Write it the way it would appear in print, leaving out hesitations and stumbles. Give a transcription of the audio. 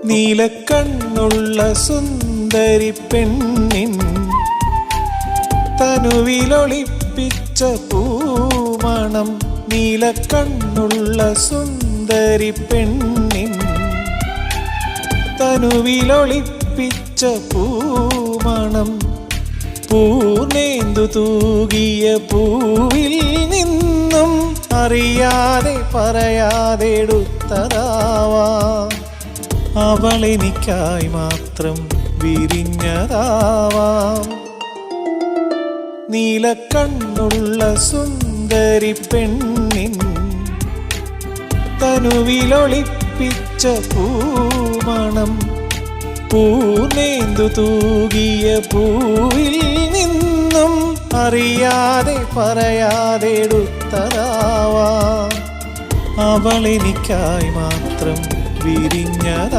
നീലക്കണ്ണുള്ള സുന്ദരി പെണ്ണിൻ തനുവിലൊളിപ്പിച്ച പൂമണം. നീലക്കണ്ണുള്ള സുന്ദരി പെണ്ണിൻ തനുവിലൊളിപ്പിച്ച പൂമണം. പൂർണേന്ദു തൂകിയ പൂവിൽ നിന്നും അറിയാതെ പറയാതെ എടുത്തതാവാം. അവളെനിക്കായി മാത്രം വിരിഞ്ഞതാവാം. നീലക്കണ്ണുള്ള സുന്ദരി പെണ്ണിൻ തനുവിലൊളിപ്പിച്ച പൂമണം. പൂർണേന്ദു തൂകിയ പൂവിൽ നിന്നും അറിയാതെ പറയാതെ എടുത്തതാവാം. അവളെനിക്കായി മാത്രം വിരിഞ്ഞതാ.